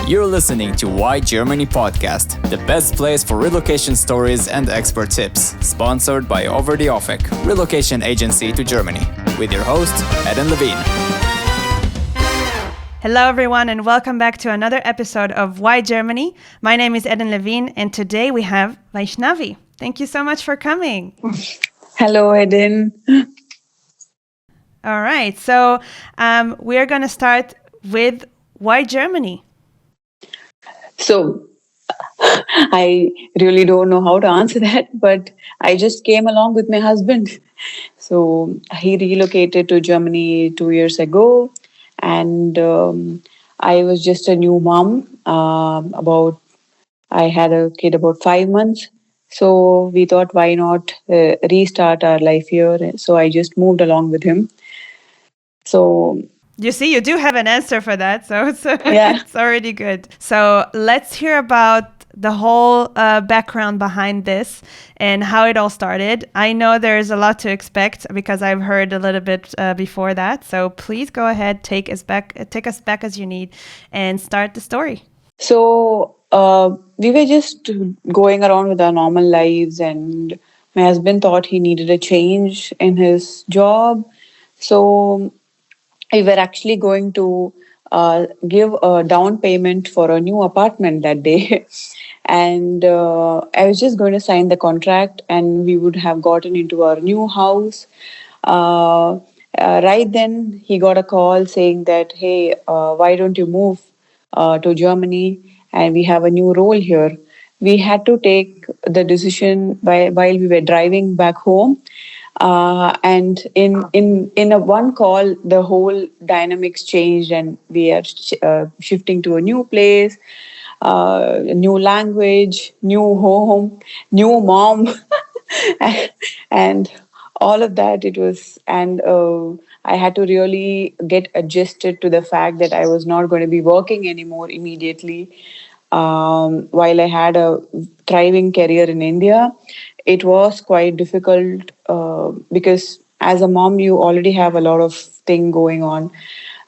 You're listening to Why Germany podcast, the best place for relocation stories and expert tips, sponsored by Over the Ofek, relocation agency to Germany, with your host, Eden Levine. Hello, everyone, and welcome back to another episode of Why Germany. My name is Eden Levine, and today we have Vaishnavi. Thank you so much for coming. Hello, Eden. All right, so we're going to start with Why Germany? So, I really don't know how to answer that, but I just came along with my husband. So, he relocated to Germany 2 years ago, and I was just a new mom. I had a kid about 5 months. So, we thought, why not restart our life here? So, I just moved along with him. So, you see, you do have an answer for that, so yeah. It's already good. So let's hear about the whole background behind this and how it all started. I know there's a lot to expect because I've heard a little bit before that. So please go ahead, take us back as you need, and start the story. So we were just going around with our normal lives, and my husband thought he needed a change in his job. So we were actually going to give a down payment for a new apartment that day. And I was just going to sign the contract, and we would have gotten into our new house. Right then, he got a call saying that, hey, why don't you move to Germany? And we have a new role here. We had to take the decision while we were driving back home. And in a one call, the whole dynamics changed, and we are shifting to a new place, new language, new home, new mom, and all of that. It was, and I had to really get adjusted to the fact that I was not going to be working anymore immediately. While I had a thriving career in India, it was quite difficult because as a mom, you already have a lot of thing going on,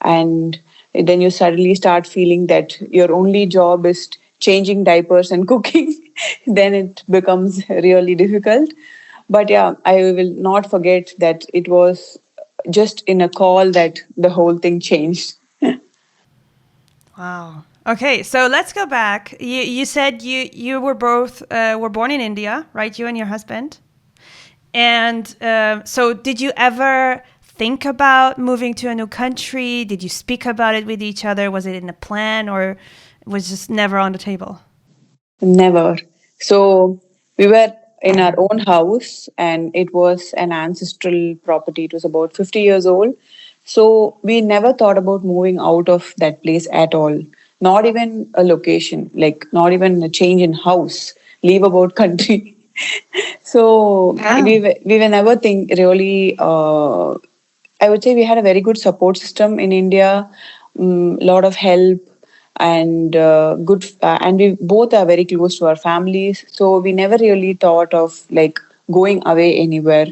and then you suddenly start feeling that your only job is changing diapers and cooking. Then it becomes really difficult. But yeah, I will not forget that it was just in a call that the whole thing changed. Wow. Okay, so let's go back. You said you were both were born in India, right? You and your husband. And so did you ever think about moving to a new country? Did you speak about it with each other? Was it in a plan, or was just never on the table? Never. So we were in our own house, and it was an ancestral property. It was about 50 years old. So we never thought about moving out of that place at all. Not even a location, like not even a change in house, leave about country. So we were never think really. I would say we had a very good support system in India, lot of help, and and we both are very close to our families. So we never really thought of like going away anywhere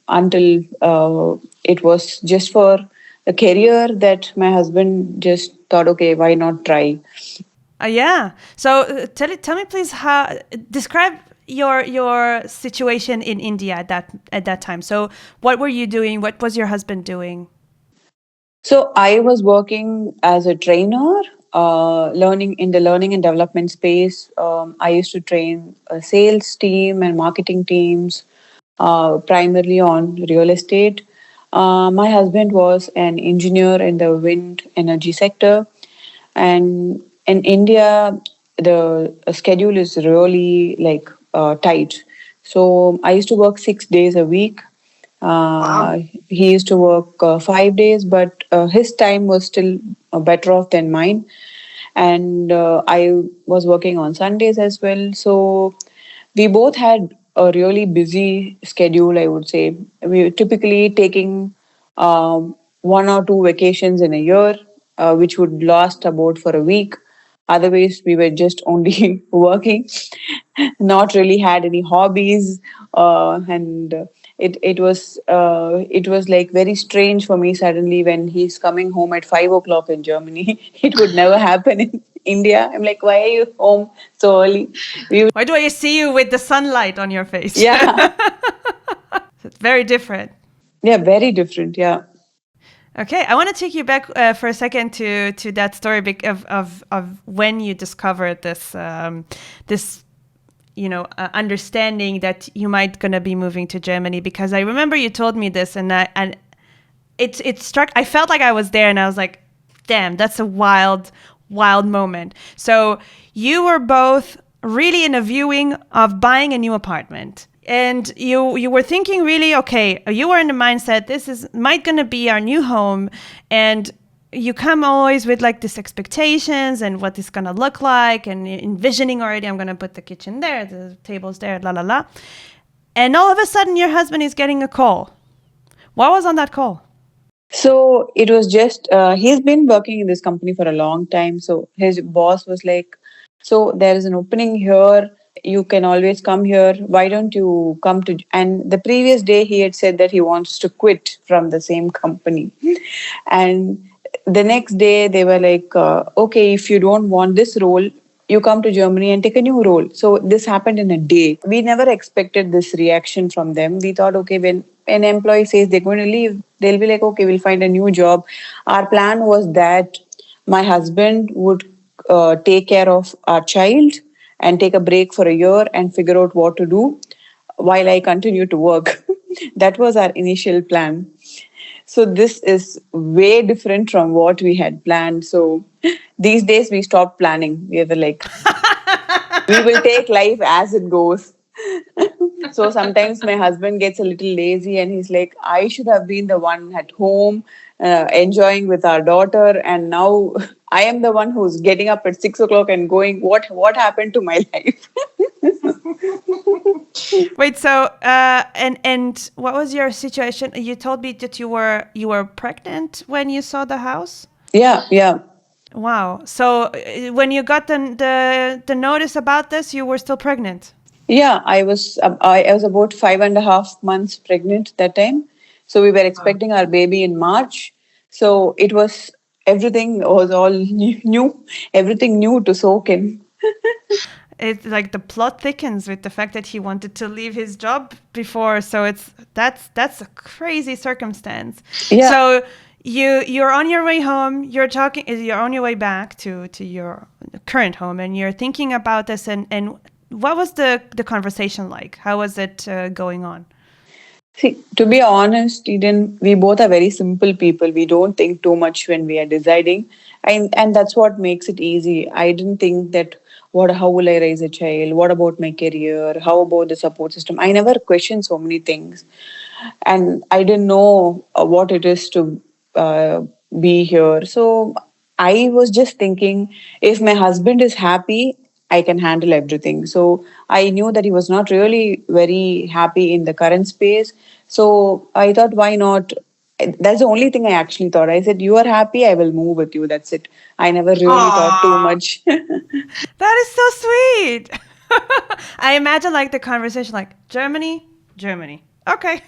until it was just for a career that my husband just thought, okay, why not try? Yeah. So tell me, please, how describe your situation in India at that time. So what were you doing? What was your husband doing? So I was working as a trainer, learning in the learning and development space. I used to train a sales team and marketing teams, primarily on real estate. My husband was an engineer in the wind energy sector, and in India, the schedule is really like tight. So I used to work 6 days a week. He used to work 5 days, but his time was still better off than mine. And I was working on Sundays as well. So we both had a really busy schedule, I would say. We were typically taking one or two vacations in a year, which would last about for a week. Otherwise, we were just only working, not really had any hobbies. And it was like very strange for me suddenly when he's coming home at 5 o'clock in Germany. It would never happen in India. I'm like, why are you home so early? We would, Why do I see you with the sunlight on your face? yeah, It's very different. yeah, very different. Yeah. Okay, I want to take you back for a second to that story of when you discovered this understanding that you might gonna be moving to Germany, because I remember you told me this, and it struck. I felt like I was there, and I was like, damn, that's a wild moment. So you were both really in a viewing of buying a new apartment. And you were thinking really, okay, you were in the mindset, this is might gonna be our new home, and you come always with like these expectations and what it's gonna look like, and envisioning already, I'm gonna put the kitchen there, the tables there, la la la. And all of a sudden your husband is getting a call. What was on that call? So it was just, he's been working in this company for a long time. So his boss was like, so there is an opening here. You can always come here. Why don't you come to? And the previous day he had said that he wants to quit from the same company. And the next day they were like, okay, if you don't want this role, you come to Germany and take a new role. So this happened in a day. We never expected this reaction from them. We thought, okay, when an employee says they're going to leave, they'll be like, okay, we'll find a new job. Our plan was that my husband would take care of our child and take a break for a year and figure out what to do while I continue to work. That was our initial plan. So this is way different from what we had planned. So these days we stopped planning. We were like, we will take life as it goes. So sometimes my husband gets a little lazy and he's like, I should have been the one at home enjoying with our daughter, and now I am the one who's getting up at 6 o'clock and going, what happened to my life? Wait, so and what was your situation? You told me that you were pregnant when you saw the house. Yeah, yeah. Wow. So when you got the notice about this, you were still pregnant. Yeah, I was about 5.5 months pregnant that time. So we were expecting our baby in March. So it was, everything was all new, everything new to soak in. It's like the plot thickens with the fact that he wanted to leave his job before. So that's a crazy circumstance. Yeah. So you're on your way home. You're on your way back to your current home, and you're thinking about this. And what was the conversation like? How was it going on? See, to be honest, Eden, we both are very simple people. We don't think too much when we are deciding, and that's what makes it easy. I didn't think that how will I raise a child? What about my career? How about the support system? I never questioned so many things, and I didn't know what it is to be here. So I was just thinking, if my husband is happy, I can handle everything. So I knew that he was not really very happy in the current space. So I thought, why not? That's the only thing I actually thought. I said, you are happy, I will move with you. That's it. I never really thought too much. That is so sweet. I imagine like the conversation, like Germany, Germany. Okay.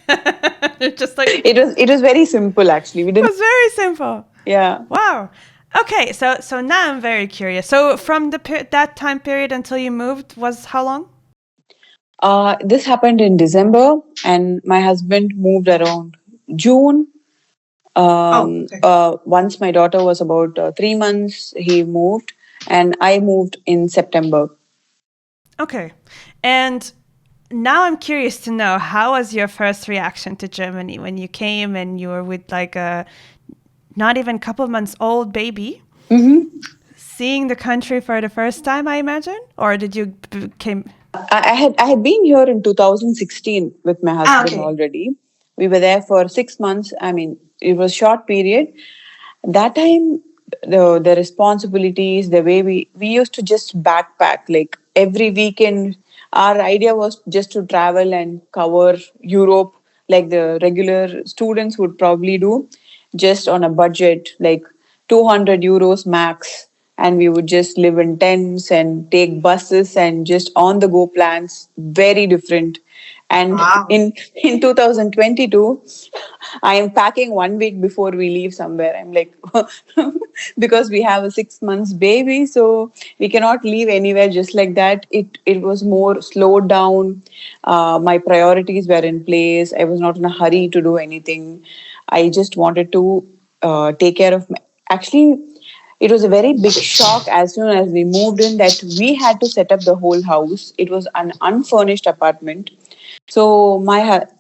Just like It was very simple actually. We it didn't. was very simple. Yeah. Wow. Okay, so now I'm very curious. So from that time period until you moved was how long? This happened in December, and my husband moved around June. Once my daughter was about 3 months, he moved, and I moved in September. Okay. And now I'm curious to know, how was your first reaction to Germany when you came and you were with like a not even a couple of months old baby? Mm-hmm. Seeing the country for the first time, I imagine? Or did you came? I had been here in 2016 with my husband already. We were there for 6 months. I mean, it was a short period. That time, the responsibilities, the way we used to just backpack, like every weekend. Our idea was just to travel and cover Europe like the regular students would probably do, just on a budget like 200 euros max. And we would just live in tents and take buses and just on the go plans, very different. And Wow. in 2022, I am packing 1 week before we leave somewhere. I'm like, because we have a 6 months baby, so we cannot leave anywhere just like that. It was more slowed down. My priorities were in place. I was not in a hurry to do anything. I just wanted to take care of my. Actually, it was a very big shock as soon as we moved in that we had to set up the whole house. It was an unfurnished apartment. So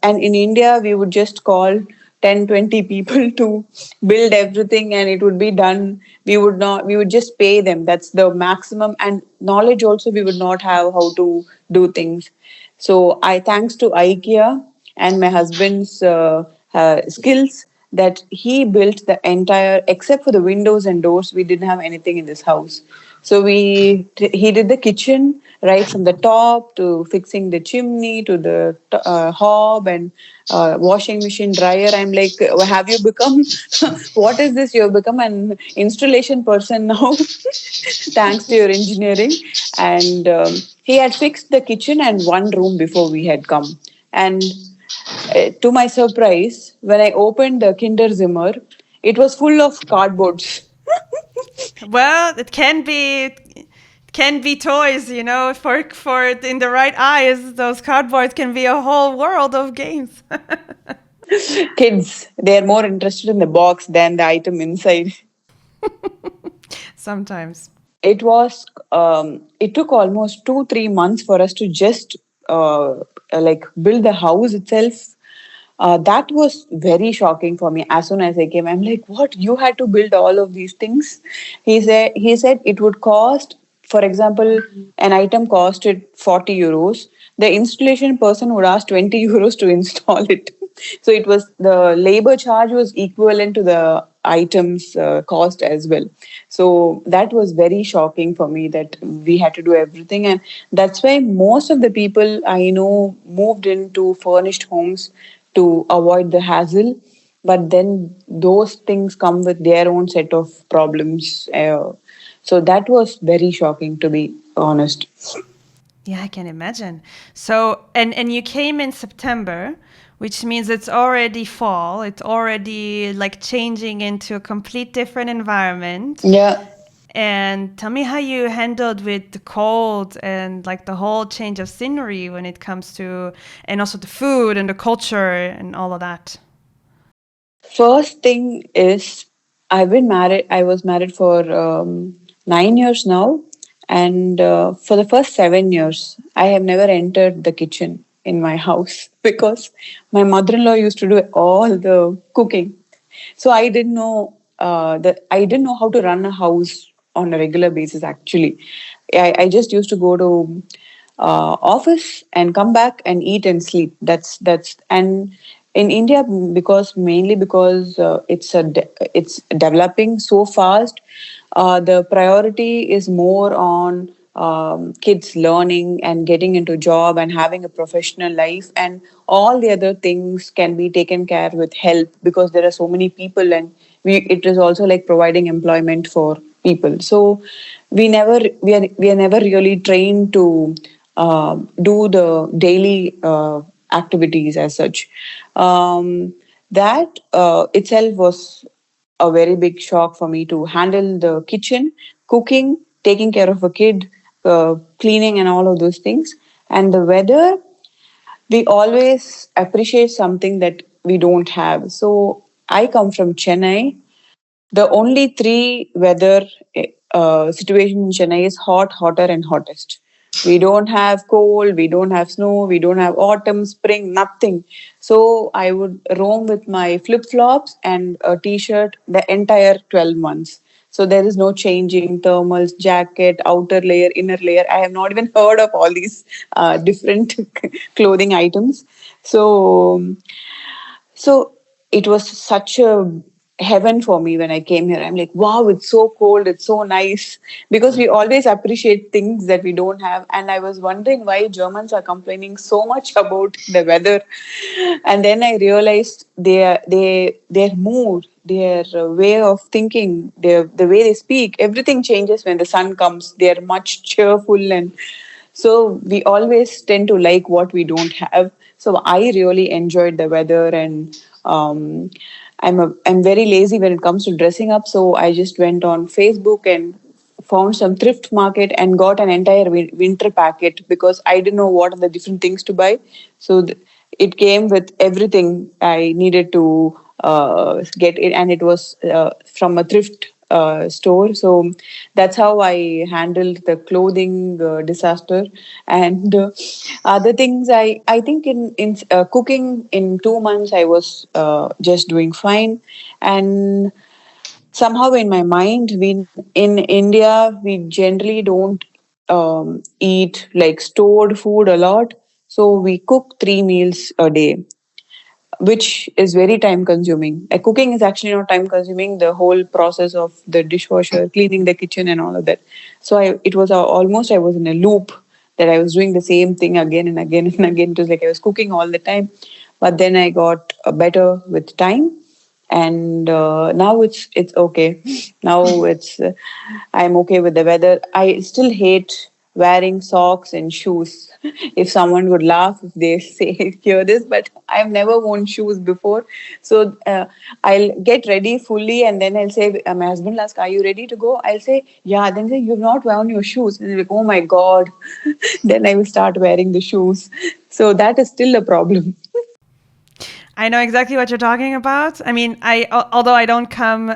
and in India we would just call 10, 20 people to build everything and it would be done. We would just pay them. That's the maximum, and knowledge also we would not have how to do things. So I thanks to IKEA and my husband's skills that he built the entire, except for the windows and doors, we didn't have anything in this house. So he did the kitchen right from the top to fixing the chimney to the hob and washing machine, dryer. I'm like, have you become what is this? You have become an installation person now, thanks to your engineering. And he had fixed the kitchen and one room before we had come. And to my surprise, when I opened the Kinder Zimmer, it was full of cardboards. Well, it can be toys, for in the right eyes, those cardboards can be a whole world of games. Kids, they are more interested in the box than the item inside. Sometimes. It took almost 2 3 months for us to just like build the house itself. That was very shocking for me. As soon as I came, I'm like, what, you had to build all of these things? He said it would cost, for example, an item costed 40 euros. The installation person would ask 20 euros to install it. So it was, the labor charge was equivalent to the items cost as well. So that was very shocking for me that we had to do everything. And that's why most of the people I know moved into furnished homes to avoid the hassle. But then those things come with their own set of problems. So that was very shocking, to be honest. Yeah, I can imagine. So, and you came in September, which means it's already fall. It's already like changing into a complete different environment. Yeah. And tell me how you handled with the cold and like the whole change of scenery when it comes to, and also the food and the culture and all of that. First thing is, I've been married. I was married for 9 years now, and for the first 7 years, I have never entered the kitchen in my house because my mother-in-law used to do all the cooking. So I didn't know how to run a house on a regular basis. Actually, I just used to go to office and come back and eat and sleep. That's and in India, because mainly because it's developing so fast, the priority is more on kids learning and getting into job and having a professional life, and all the other things can be taken care with help because there are so many people, and it is also like providing employment for people. So we are never really trained to do the daily activities as such. That itself was a very big shock for me, to handle the kitchen, cooking, taking care of a kid, cleaning, and all of those things. And the weather, we always appreciate something that we don't have. So I come from Chennai. The only three weather situation in Chennai is hot, hotter, and hottest. We don't have cold, we don't have snow, we don't have autumn, spring, nothing. So I would roam with my flip flops and a t shirt the entire 12 months. So there is no changing thermals, jacket, outer layer, inner layer. I have not even heard of all these different clothing items. So so it was such a heaven for me when I came here. I'm like, wow, it's so cold, it's so nice. Because we always appreciate things that we don't have. And I was wondering why Germans are complaining so much about the weather. And then I realized their mood, their way of thinking, the way they speak, everything changes when the sun comes. They're much cheerful, and So we always tend to like what we don't have. So I really enjoyed the weather, and I'm very lazy when it comes to dressing up. So I just went on Facebook and found some thrift market and got an entire winter packet because I didn't know what are the different things to buy. So it came with everything I needed to get it, and it was from a thrift store. So that's how I handled the clothing disaster. And other things, I think in cooking in 2 months I was just doing fine. And somehow in my mind, we in India we generally don't eat like stored food a lot. So we cook 3 meals a day, which is very time consuming. Cooking is actually not time consuming. The whole process of the dishwasher, cleaning the kitchen, and all of that. So it was almost I was in a loop that I was doing the same thing again and again and again. It was like I was cooking all the time, but then I got better with time, and now it's okay. Now it's I'm okay with the weather. I still hate wearing socks and shoes. If someone would laugh if they say hear this, but I've never worn shoes before. So I'll get ready fully, and then I'll say, my husband will ask, "Are you ready to go?" I'll say, "Yeah." Then say, "You've not worn your shoes." And they're like, "Oh my god!" Then I will start wearing the shoes. So that is still a problem. I know exactly what you're talking about. I mean, although I don't come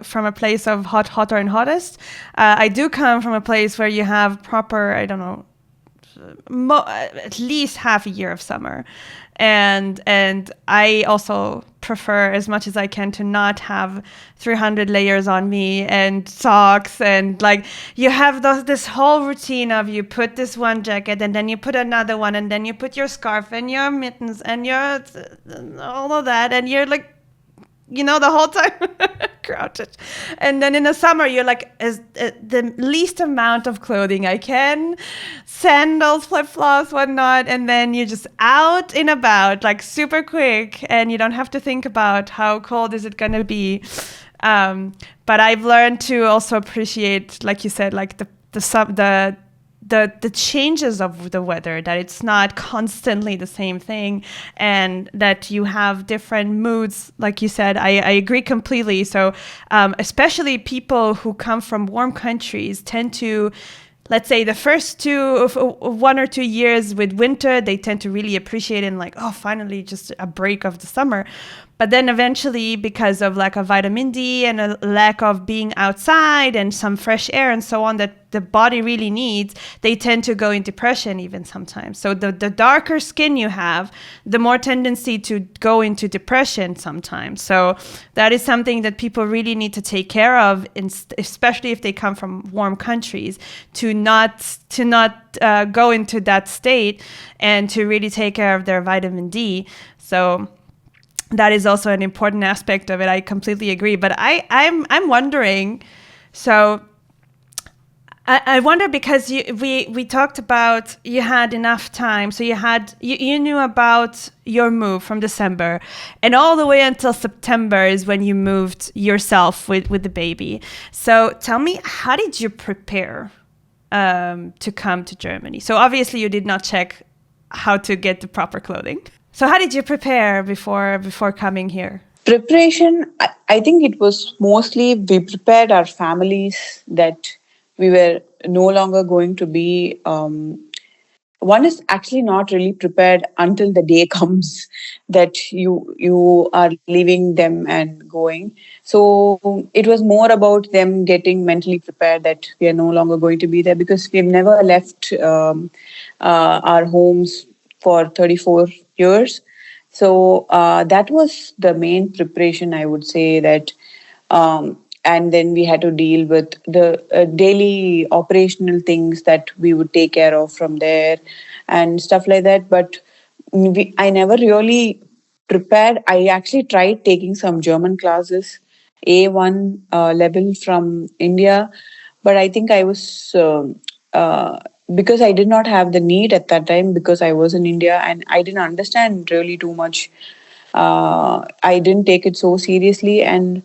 from a place of hotter and hottest, I do come from a place where you have proper, I don't know, at least half a year of summer, and I also prefer as much as I can to not have 300 layers on me and socks, and like you have this whole routine of you put this one jacket and then you put another one and then you put your scarf and your mittens and your all of that, and you're like, the whole time crouched. And then in the summer, you're like, is the least amount of clothing I can, sandals, flip-flops, whatnot. And then you're just out and about, like super quick. And you don't have to think about how cold is it going to be. But I've learned to also appreciate, like you said, like the changes of the weather, that it's not constantly the same thing, and that you have different moods. Like you said, I agree completely. So especially people who come from warm countries tend to, let's say the first 1 or 2 years with winter, they tend to really appreciate it and like, oh, finally just a break of the summer. But then eventually, because of lack of vitamin D and a lack of being outside and some fresh air and so on that the body really needs, they tend to go in depression even sometimes. So the darker skin you have, the more tendency to go into depression sometimes. So that is something that people really need to take care of, especially if they come from warm countries, to not go into that state, and to really take care of their vitamin D. So that is also an important aspect of it. I completely agree. But I'm wondering, so I wonder, because we talked about you had enough time. So you knew about your move from December, and all the way until September is when you moved yourself with the baby. So tell me, how did you prepare to come to Germany? So obviously you did not check how to get the proper clothing. So how did you prepare before coming here? Preparation, I think it was mostly we prepared our families that we were no longer going to be. One is actually not really prepared until the day comes that you are leaving them and going. So it was more about them getting mentally prepared that we are no longer going to be there, because we've never left our homes for 34 years. So that was the main preparation, I would say, that and then we had to deal with the daily operational things that we would take care of from there and stuff like that. But I never really prepared. I actually tried taking some German classes, A1 level from India, but I think I was because I did not have the need at that time, because I was in India and I didn't understand really too much. I didn't take it so seriously, and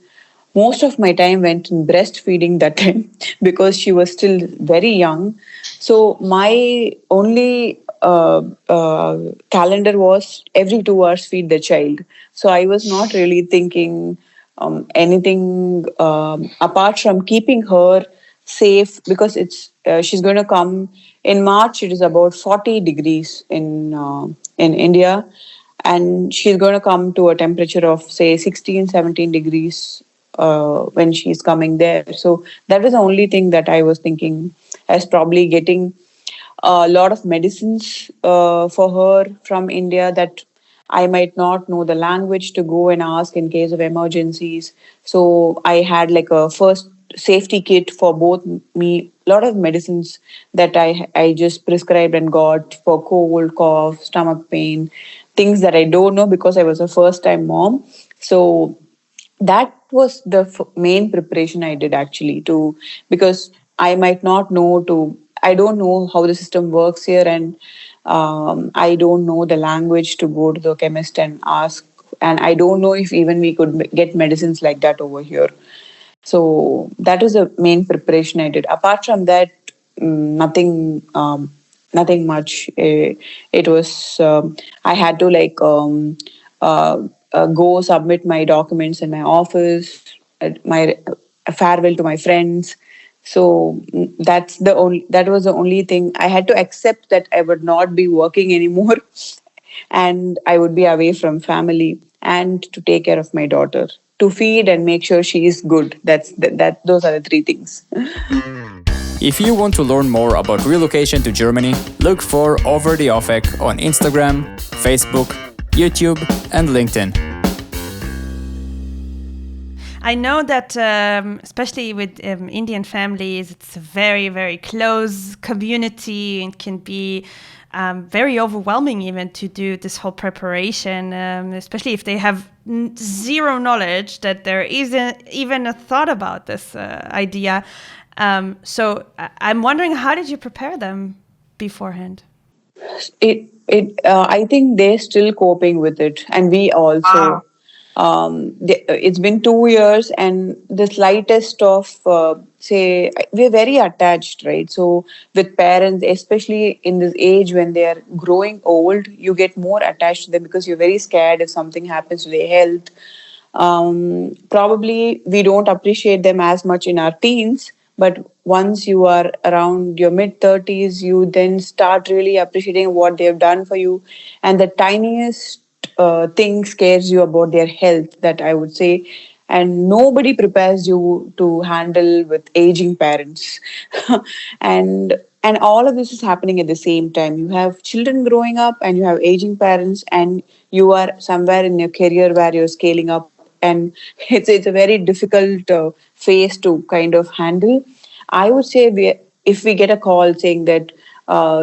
most of my time went in breastfeeding that time because she was still very young. So my only calendar was every 2 hours feed the child. So I was not really thinking anything apart from keeping her safe, because it's she's going to come in March. It is about 40 degrees in India, and she's going to come to a temperature of say 16, 17 degrees when she's coming there. So that was the only thing that I was thinking, as probably getting a lot of medicines for her from India that I might not know the language to go and ask in case of emergencies. So I had like a first safety kit for both me, a lot of medicines that I just prescribed and got for cold, cough, stomach pain, things that I don't know because I was a first time mom. So that was the main preparation I did actually, to because I might not know to I don't know how the system works here, and I don't know the language to go to the chemist and ask, and I don't know if even we could get medicines like that over here. So that was the main preparation I did. Apart from that, nothing, nothing much. It was I had to go submit my documents in my office, my farewell to my friends. So that was the only thing I had to accept, that I would not be working anymore, and I would be away from family and to take care of my daughter, to feed and make sure she is good. That those are the three things. If you want to learn more about relocation to Germany, look for Over the Offek on Instagram, Facebook, YouTube, and LinkedIn. I know that, especially with Indian families, it's a very, very close community and can be very overwhelming even to do this whole preparation, especially if they have zero knowledge that there isn't even a thought about this idea. So I'm wondering, how did you prepare them beforehand? I think they're still coping with it, and we also. It's been 2 years, and the slightest of say we're very attached, right? So with parents, especially in this age when they are growing old, you get more attached to them because you're very scared if something happens to their health. Probably we don't appreciate them as much in our teens, but once you are around your mid 30s, you then start really appreciating what they have done for you. And the tiniest thing scares you about their health, that I would say. And nobody prepares you to handle with aging parents. and and all of this is happening at the same time. You have children growing up and you have aging parents, and you are somewhere in your career where you're scaling up, and it's a very difficult phase to kind of handle. I would say if we get a call saying that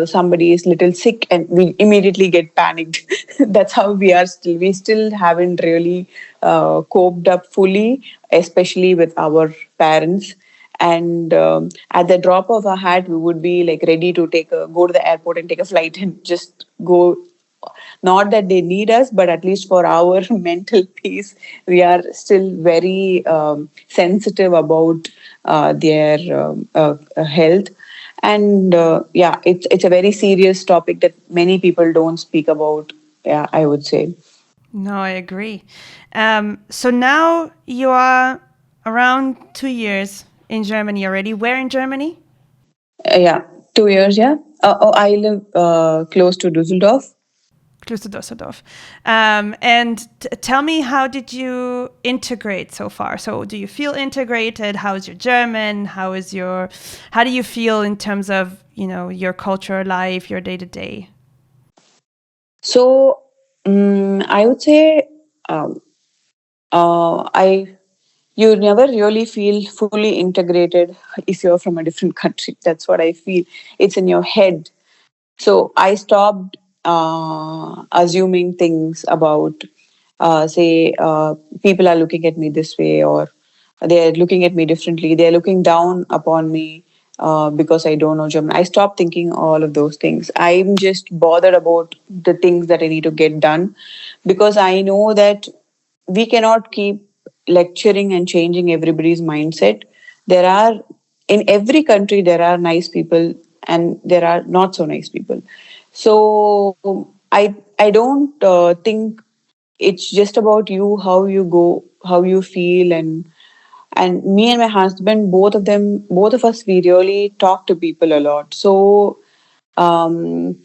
somebody is little sick, and we immediately get panicked. That's how we are still. We still haven't really coped up fully, especially with our parents. And at the drop of a hat, we would be like ready to go to the airport and take a flight and just go. Not that they need us, but at least for our mental peace, we are still very sensitive about their health. And yeah, it's a very serious topic that many people don't speak about. Yeah, I would say. No, I agree. So now you are around 2 years in Germany already. Where in Germany? Yeah, 2 years. Yeah. I live close to Düsseldorf. Close to Düsseldorf. And tell me, how did you integrate so far? So do you feel integrated? How is your German? How do you feel in terms of, your cultural life, your day to day? So I would say I you never really feel fully integrated if you're from a different country. That's what I feel. It's in your head. So I stopped assuming things about, say, people are looking at me this way, or they're looking at me differently. They're looking down upon me because I don't know German. I stopped thinking all of those things. I'm just bothered about the things that I need to get done, because I know that we cannot keep lecturing and changing everybody's mindset. There are, in every country, there are nice people and there are not so nice people. So I don't think it's just about you, how you go, how you feel, and me and my husband, both of us, we really talk to people a lot. So um,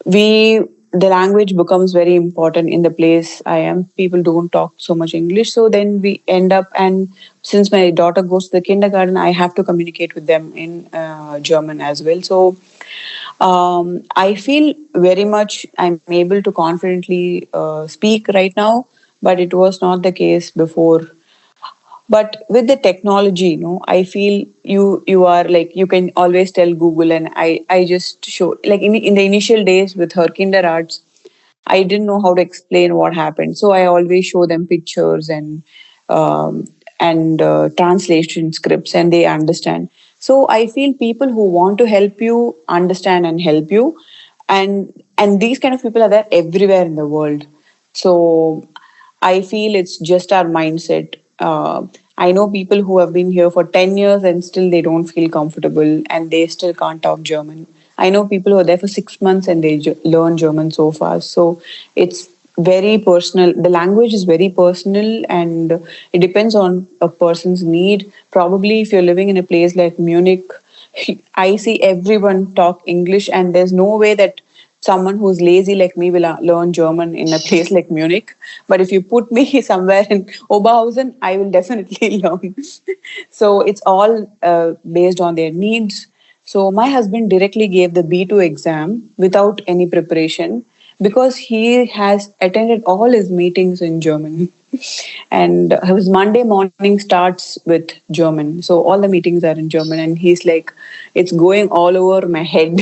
we the language becomes very important in the place I am. People don't talk so much English, so then we end up, and since my daughter goes to the kindergarten, I have to communicate with them in German as well. So I feel very much I'm able to confidently speak right now, but it was not the case before. But with the technology, I feel you are like, you can always tell Google, and I just show, like, in the initial days with her kinder arts, I didn't know how to explain what happened, so I always show them pictures um, and translation scripts, and they understand. So I feel people who want to help you understand and help you, and these kind of people are there everywhere in the world. So I feel it's just our mindset. I know people who have been here for 10 years and still they don't feel comfortable and they still can't talk German. I know people who are there for 6 months and they learn German so fast. So it's very personal. The language is very personal and it depends on a person's need. Probably if you're living in a place like Munich, I see everyone talk English, and there's no way that someone who's lazy like me will learn German in a place like Munich. But if you put me somewhere in Oberhausen, I will definitely learn. So it's all based on their needs. So my husband directly gave the B2 exam without any preparation because he has attended all his meetings in German. And his Monday morning starts with German. So all the meetings are in German. And he's like, it's going all over my head.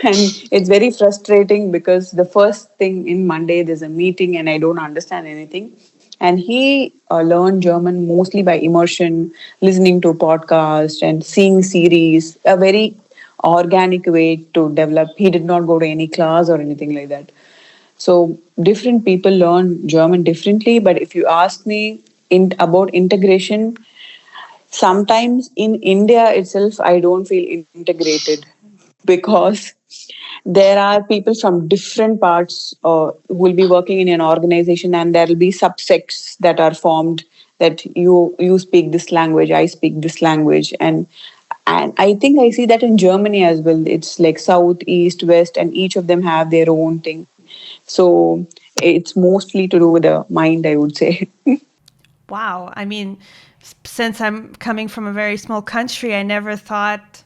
And it's very frustrating because the first thing in Monday, there's a meeting and I don't understand anything. And he learned German mostly by immersion, listening to podcasts and seeing series, a very organic way to develop. He did not go to any class or anything like that. So different people learn German differently. But if you ask me about integration, sometimes in India itself, I don't feel integrated because there are people from different parts who will be working in an organization, and there will be subsects that are formed, that you speak this language, I speak this language, and I think I see that in Germany as well. It's like south, east, west, and each of them have their own thing. So it's mostly to do with the mind, I would say. Wow. I mean, since I'm coming from a very small country, I never thought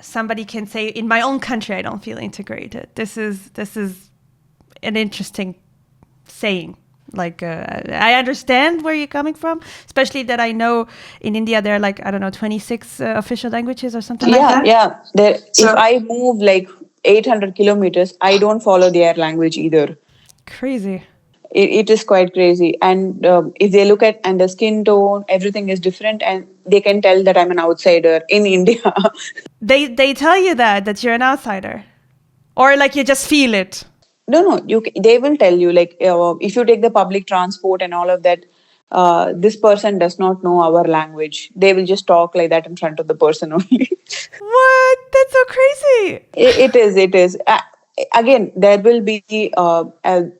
somebody can say in my own country I don't feel integrated. This is an interesting saying. Like I understand where you're coming from, especially that I know in India there are like, I don't know, 26 official languages or something like that. Yeah. If I move like 800 kilometers, I don't follow their language either. Crazy. It is quite crazy. And if they look at, and the skin tone, everything is different, and they can tell that I'm an outsider in India. They tell you that you're an outsider, or like you just feel it. No, they will tell you, like, if you take the public transport and all of that, this person does not know our language. They will just talk like that in front of the person only. What? That's so crazy. It is. Again, there will be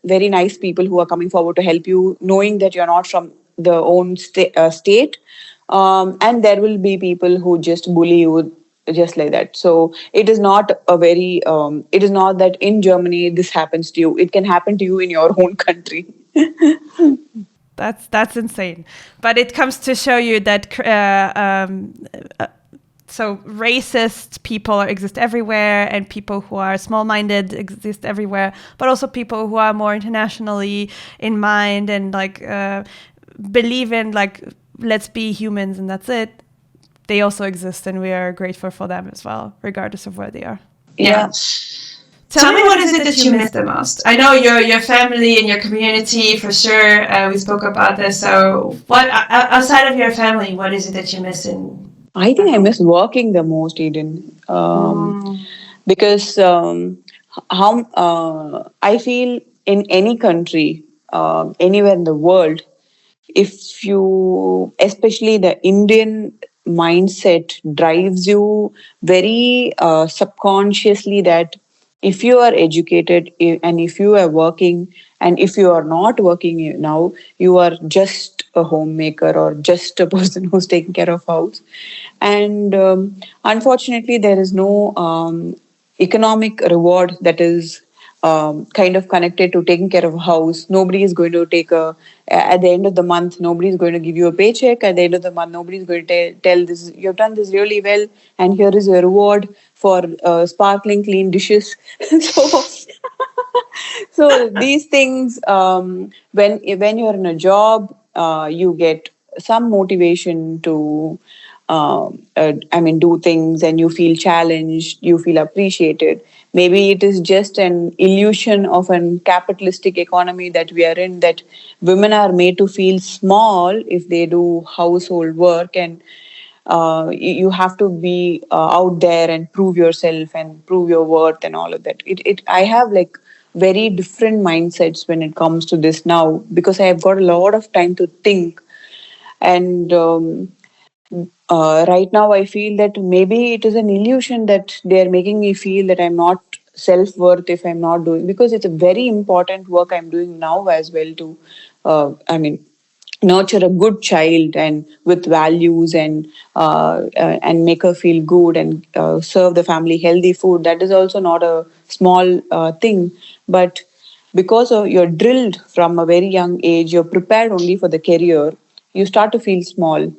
very nice people who are coming forward to help you, knowing that you're not from the own state. And there will be people who just bully you just like that. So it is not it is not that in Germany this happens to you. It can happen to you in your own country. That's insane. But it comes to show you that so racist people exist everywhere, and people who are small-minded exist everywhere, but also people who are more internationally in mind and like believe in like, let's be humans and that's it. They also exist, and we are grateful for them as well, regardless of where they are. Yeah. Tell me, what is it that you miss the most? I know your family and your community for sure. We spoke about this. So, what outside of your family, what is it that you miss in? I think I miss working the most, Eden, because how I feel in any country, anywhere in the world, if you, especially the Indian mindset drives you very subconsciously that if you are educated and if you are working, and if you are not working now, you are just a homemaker or just a person who's taking care of house. And unfortunately there is no economic reward that is kind of connected to taking care of a house. Nobody is going to take a, at the end of the month, nobody is going to give you a paycheck. At the end of the month, nobody is going to tell this, you've done this really well, and here is a reward for sparkling clean dishes. So so these things, when you're in a job, you get some motivation to I mean, do things, and you feel challenged, you feel appreciated. Maybe it is just an illusion of an capitalistic economy that we are in, that women are made to feel small if they do household work, and you have to be out there and prove yourself and prove your worth and all of that. I have like very different mindsets when it comes to this now, because I have got a lot of time to think. And right now I feel that maybe it is an illusion that they are making me feel that I'm not self-worth if I'm not doing, because it's a very important work I'm doing now as well to I mean, nurture a good child and with values, and make her feel good, and serve the family healthy food. That is also not a small thing. But because of you're drilled from a very young age, you're prepared only for the career, you start to feel small.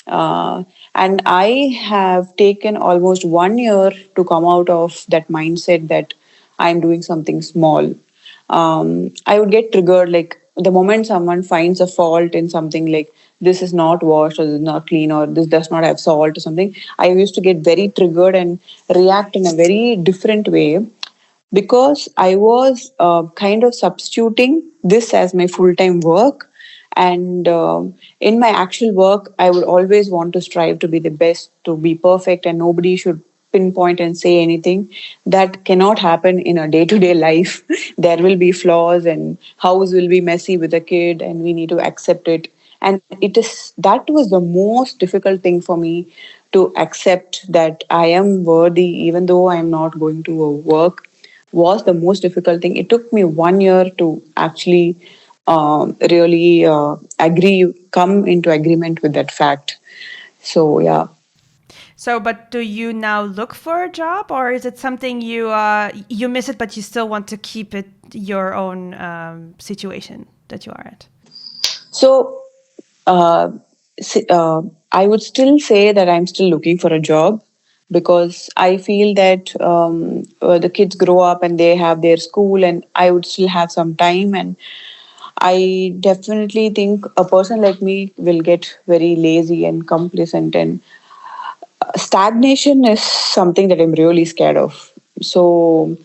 And I have taken almost 1 year to come out of that mindset that I'm doing something small. I would get triggered like the moment someone finds a fault in something, like this is not washed or this is not clean or this does not have salt or something. I used to get very triggered and react in a very different way, because I was kind of substituting this as my full time work. And in my actual work, I would always want to strive to be the best, to be perfect, and nobody should pinpoint and say anything. That cannot happen in a day to day life. There will be flaws, and house will be messy with a kid, and we need to accept it. And that was the most difficult thing for me, to accept that I am worthy even though I am not going to work, was the most difficult thing. It took me 1 year to actually really come into agreement with that fact. So, yeah. So, but do you now look for a job, or is it something you miss it, but you still want to keep it your own situation that you are at? So, uh, I would still say that I'm still looking for a job, because I feel that the kids grow up and they have their school, and I would still have some time. And I definitely think a person like me will get very lazy and complacent, and stagnation is something that I'm really scared of. So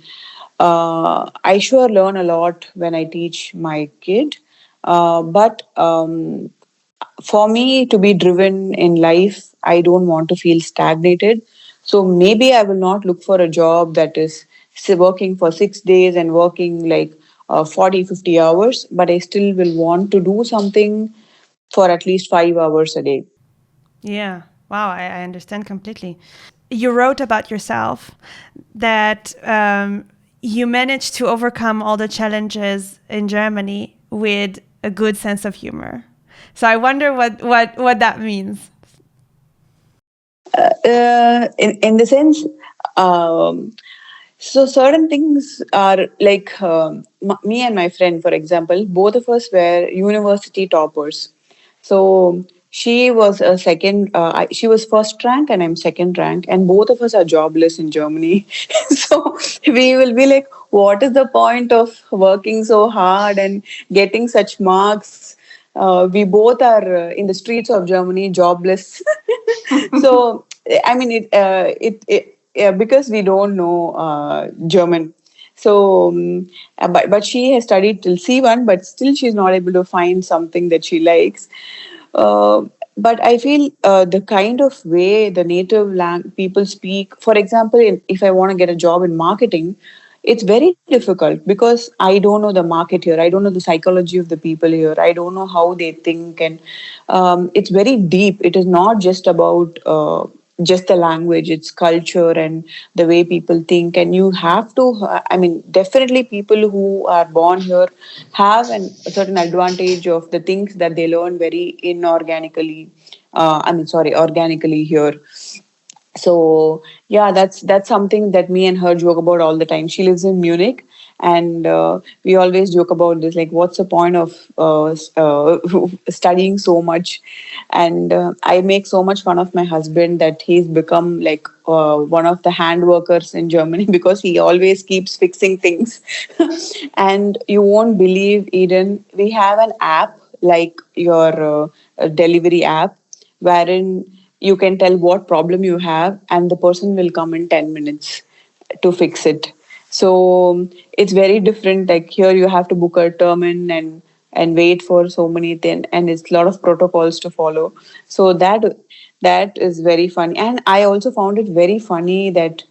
I sure learn a lot when I teach my kid. But for me to be driven in life, I don't want to feel stagnated. So maybe I will not look for a job that is, say, working for 6 days and working like 40, 50 hours, but I still will want to do something for at least 5 hours a day. Yeah. Wow, I understand completely. You wrote about yourself that you managed to overcome all the challenges in Germany with a good sense of humor. So I wonder what that means. In the sense, um, so certain things are like, me and my friend, for example, both of us were university toppers. So she was a second, she was first rank and I'm second rank, and both of us are jobless in Germany. So we will be like, what is the point of working so hard and getting such marks? We both are in the streets of Germany, jobless. So I mean, because we don't know German. So, but she has studied till C1, but still she's not able to find something that she likes. Uh, but I feel the kind of way the native people speak. For example, if I want to get a job in marketing, it's very difficult because I don't know the market here. I don't know the psychology of the people here. I don't know how they think, and it's very deep. It is not just about just the language. It's culture and the way people think. And you have to. I mean, definitely, people who are born here have a certain advantage of the things that they learn very inorganically. Organically here. So yeah, that's something that me and her joke about all the time. She lives in Munich, and we always joke about this, like, what's the point of studying so much? And I make so much fun of my husband that he's become like one of the hand workers in Germany because he always keeps fixing things. And you won't believe, Eden, we have an app like your delivery app, wherein you can tell what problem you have and the person will come in 10 minutes to fix it. So it's very different. Like here you have to book a term in and wait for so many things, and it's a lot of protocols to follow. So that is very funny. And I also found it very funny that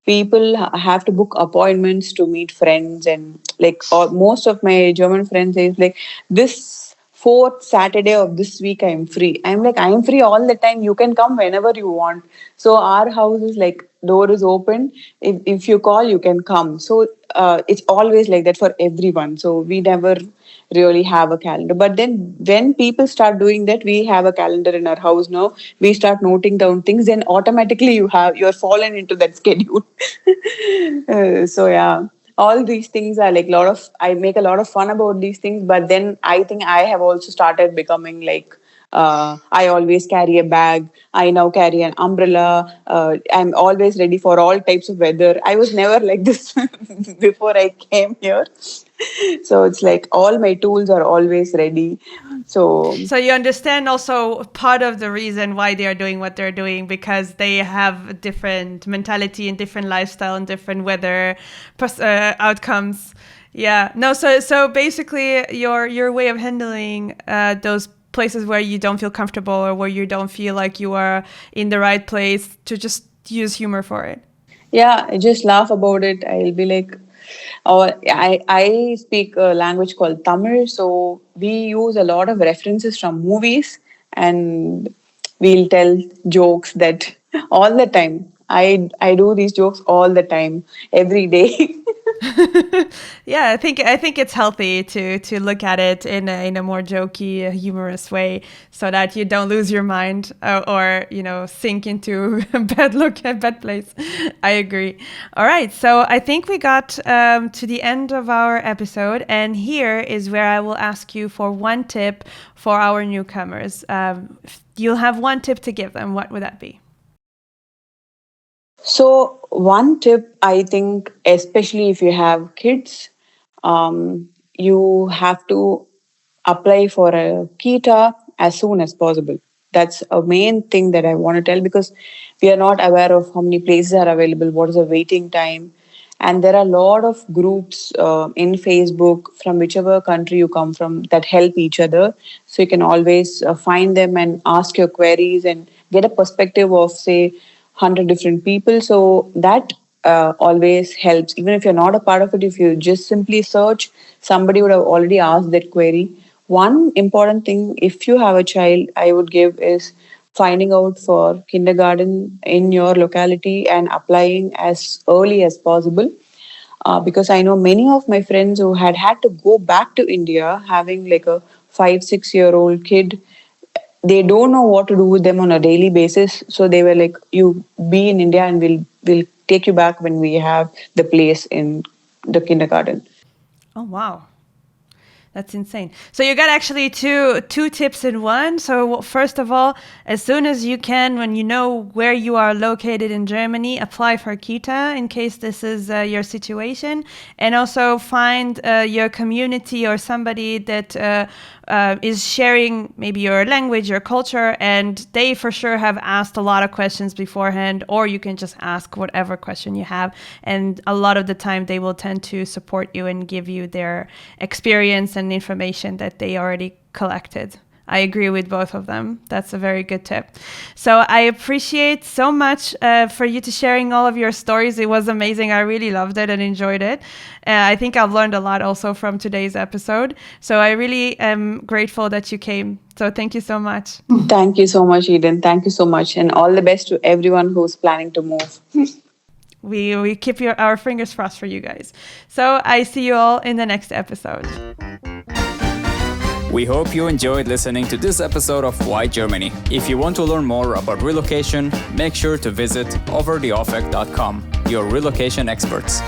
people have to book appointments to meet friends, and like most of my German friends is like, this fourth Saturday of this week I'm free. I'm like, I'm free all the time, you can come whenever you want. So our house is like, door is open, if you call you can come. So it's always like that for everyone, so we never really have a calendar. But then when people start doing that, we have a calendar in our house now, we start noting down things, then automatically you're fallen into that schedule. So yeah, all these things are like, lot of I make a lot of fun about these things, but then I think I have also started becoming like, I always carry a bag. I now carry an umbrella. I'm always ready for all types of weather. I was never like this before I came here. So it's like all my tools are always ready. So So you understand also part of the reason why they are doing what they're doing, because they have a different mentality and different lifestyle and different weather outcomes. Yeah. No. So basically, your way of handling those places where you don't feel comfortable or where you don't feel like you are in the right place, to just use humor for it. yeah, I just laugh about it. I'll be like, oh, I speak a language called Tamil, so we use a lot of references from movies, and we'll tell jokes that all the time. I do these jokes all the time, every day. Yeah, I think it's healthy to look at it in a more jokey, humorous way, so that you don't lose your mind, or sink into a bad place. I agree. All right, so I think we got to the end of our episode, and here is where I will ask you for one tip for our newcomers. If you'll have one tip to give them, what would that be? So, one tip I think, especially if you have kids, you have to apply for a kita as soon as possible. That's a main thing that I want to tell, because we are not aware of how many places are available, what is the waiting time. And there are a lot of groups in Facebook from whichever country you come from that help each other. So you can always find them and ask your queries and get a perspective of, say, 100 different people. So that always helps. Even if you're not a part of it, if you just simply search, somebody would have already asked that query. One important thing, if you have a child, I would give is finding out for kindergarten in your locality and applying as early as possible. Because I know many of my friends who had to go back to India having like a 5, 6 year old kid. They don't know what to do with them on a daily basis. So they were like, you be in India and we'll take you back when we have the place in the kindergarten. Oh, wow. That's insane. So you got actually two tips in one. So first of all, as soon as you can, when you know where you are located in Germany, apply for Kita in case this is your situation, and also find your community or somebody that is sharing maybe your language, your culture, and they for sure have asked a lot of questions beforehand, or you can just ask whatever question you have, and a lot of the time they will tend to support you and give you their experience and information that they already collected I agree with both of them. That's a very good tip. So I appreciate so much for you to sharing all of your stories. It was amazing. I really loved it and enjoyed it. I think I've learned a lot also from today's episode. So I really am grateful that you came. So thank you so much. Thank you so much, Eden. Thank you so much. And all the best to everyone who's planning to move. We keep our fingers crossed for you guys. So I see you all in the next episode. We hope you enjoyed listening to this episode of Why Germany. If you want to learn more about relocation, make sure to visit overtheoffect.com, your relocation experts.